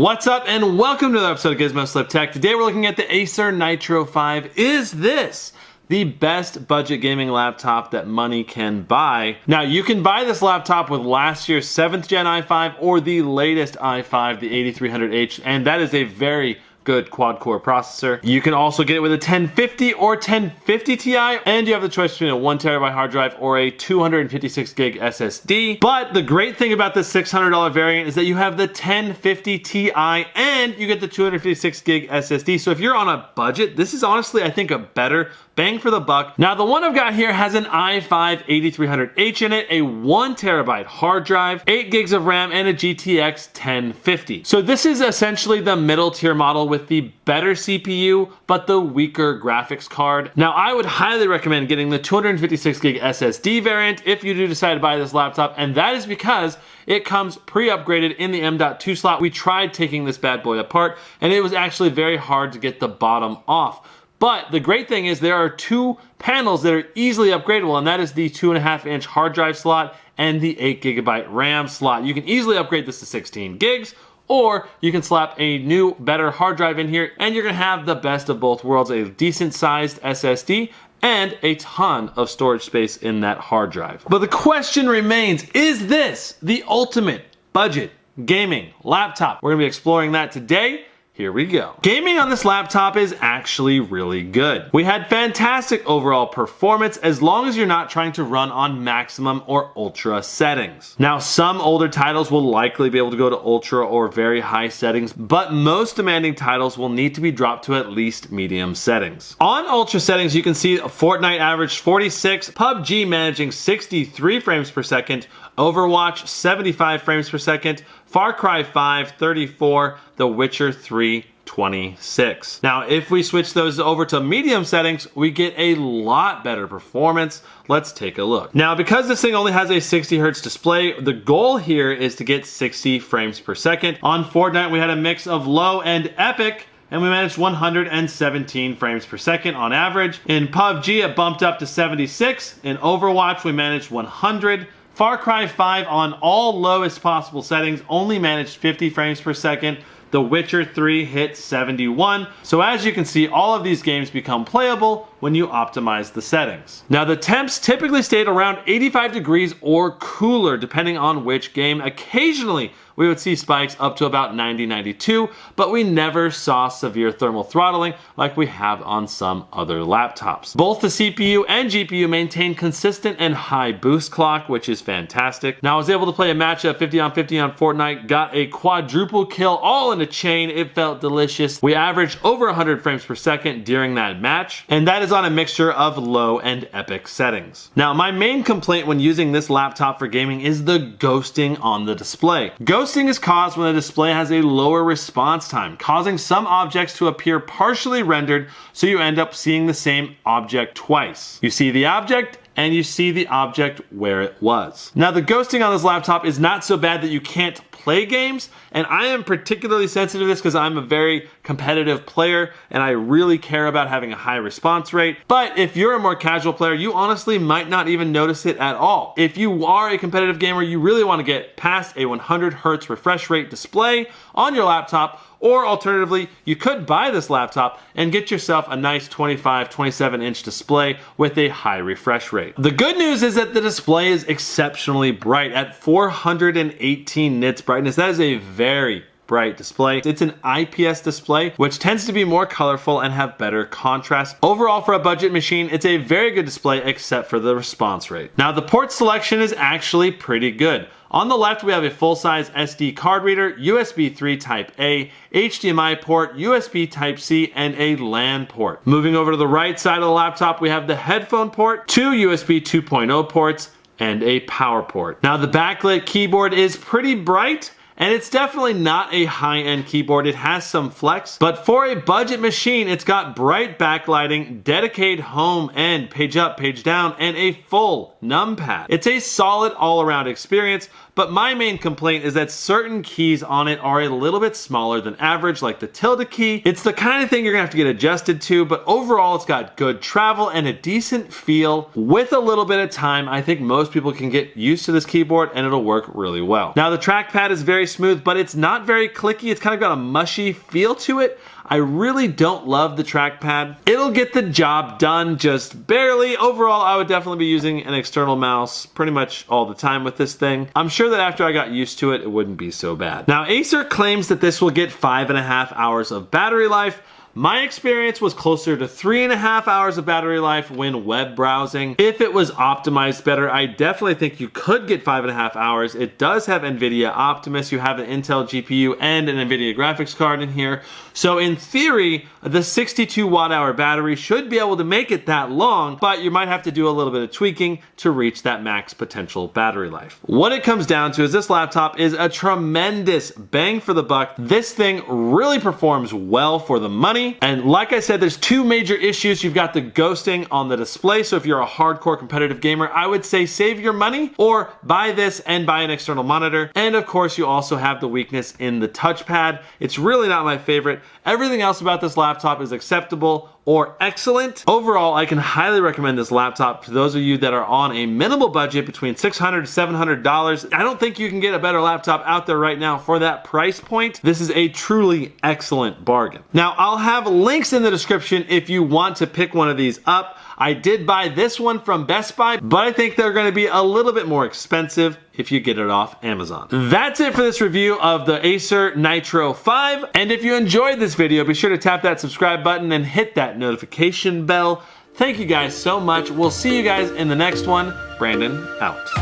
What's up and welcome to another episode of Gizmo Slip Tech. Today we're looking at the Acer Nitro 5. Is this the best budget gaming laptop that money can buy? Now you can buy this laptop with last year's 7th gen i5 or the latest i5, the 8300H, and that is a very good quad-core processor. You can also get it with a 1050 or 1050 Ti, and you have the choice between a 1TB hard drive or a 256 gig SSD. But the great thing about this $600 variant is that you have the 1050 Ti and you get the 256 gig SSD. So if you're on a budget, this is honestly, I think, a better bang for the buck. Now the one I've got here has an i5 8300H in it, a 1TB hard drive, 8 gigs of RAM, and a GTX 1050. So this is essentially the middle tier model with the better CPU, but the weaker graphics card. Now I would highly recommend getting the 256 gig SSD variant if you do decide to buy this laptop, and that is because it comes pre-upgraded in the M.2 slot. We tried taking this bad boy apart, and it was actually very hard to get the bottom off. But the great thing is there are two panels that are easily upgradable, and that is the 2.5-inch hard drive slot and the 8GB RAM slot. You can easily upgrade this to 16 gigs, or you can slap a new, better hard drive in here, and you're gonna have the best of both worlds, a decent sized SSD and a ton of storage space in that hard drive. But the question remains, is this the ultimate budget gaming laptop? We're gonna be exploring that today. Here we go. Gaming on this laptop is actually really good. We had fantastic overall performance as long as you're not trying to run on maximum or ultra settings. Now, some older titles will likely be able to go to ultra or very high settings, but most demanding titles will need to be dropped to at least medium settings. On ultra settings, you can see Fortnite averaged 46, PUBG managing 63 frames per second, Overwatch 75 frames per second, Far Cry 5 34, The Witcher 3 26. Now if we switch those over to medium settings, we get a lot better performance. Let's take a look. Now because this thing only has a 60 Hz display, the goal here is to get 60 frames per second. On Fortnite we had a mix of low and epic, and we managed 117 frames per second on average. In PUBG it bumped up to 76. In Overwatch we managed 100. Far Cry 5 on all lowest possible settings only managed 50 frames per second. The Witcher 3 hit 71. So as you can see, all of these games become playable when you optimize the settings. Now the temps typically stayed around 85 degrees or cooler depending on which game. Occasionally we would see spikes up to about 90, 92, but we never saw severe thermal throttling like we have on some other laptops. Both the CPU and GPU maintain consistent and high boost clock, which is fantastic. Now I was able to play a matchup 50 on 50 on Fortnite, got a quadruple kill all in a chain. It felt delicious. We averaged over 100 frames per second during that match, and that is on a mixture of low and epic settings. Now my main complaint when using this laptop for gaming is the ghosting on the display. Ghosting is caused when the display has a lower response time, causing some objects to appear partially rendered, so you end up seeing the same object twice. You see the object, and you see the object where it was. Now the ghosting on this laptop is not so bad that you can't play games, and I am particularly sensitive to this because I'm a very competitive player and I really care about having a high response rate. But if you're a more casual player, you honestly might not even notice it at all. If you are a competitive gamer, you really want to get past a 100 Hz refresh rate display on your laptop, or alternatively, you could buy this laptop and get yourself a nice 25, 27-inch display with a high refresh rate. The good news is that the display is exceptionally bright at 418 nits brightness. That is a very bright display. It's an IPS display, which tends to be more colorful and have better contrast. Overall, for a budget machine, it's a very good display except for the response rate. Now, the port selection is actually pretty good. On the left, we have a full-size SD card reader, USB 3 Type A, HDMI port, USB Type C, and a LAN port. Moving over to the right side of the laptop, we have the headphone port, two USB 2.0 ports, and a power port. Now, the backlit keyboard is pretty bright, and it's definitely not a high-end keyboard. It has some flex, but for a budget machine, it's got bright backlighting, dedicated home and page up, page down, and a full numpad. It's a solid all-around experience, but my main complaint is that certain keys on it are a little bit smaller than average, like the tilde key. It's the kind of thing you're gonna have to get adjusted to, but overall it's got good travel and a decent feel. With a little bit of time, I think most people can get used to this keyboard and it'll work really well. Now the trackpad is very smooth, but it's not very clicky. It's kind of got a mushy feel to it. I really don't love the trackpad. It'll get the job done, just barely. Overall, I would definitely be using an external mouse pretty much all the time with this thing. I'm sure that after I got used to it, it wouldn't be so bad. Now, Acer claims that this will get 5.5 hours of battery life. My experience was closer to 3.5 hours of battery life when web browsing. If it was optimized better, I definitely think you could get 5.5 hours. It does have NVIDIA Optimus. You have an Intel GPU and an NVIDIA graphics card in here. So in theory, the 62 watt-hour battery should be able to make it that long, but you might have to do a little bit of tweaking to reach that max potential battery life. What it comes down to is this laptop is a tremendous bang for the buck. This thing really performs well for the money. And like I said, there's two major issues. You've got the ghosting on the display. So if you're a hardcore competitive gamer, I would say save your money or buy this and buy an external monitor. And of course, you also have the weakness in the touchpad. It's really not my favorite. Everything else about this laptop is acceptable or excellent. Overall, I can highly recommend this laptop to those of you that are on a minimal budget between $600 to $700. I don't think you can get a better laptop out there right now for that price point. This is a truly excellent bargain. Now, I'll have links in the description if you want to pick one of these up. I did buy this one from Best Buy, but I think they're going to be a little bit more expensive if you get it off Amazon. That's it for this review of the Acer Nitro 5. And if you enjoyed this video, be sure to tap that subscribe button and hit that notification bell. Thank you guys so much. We'll see you guys in the next one. Brandon out.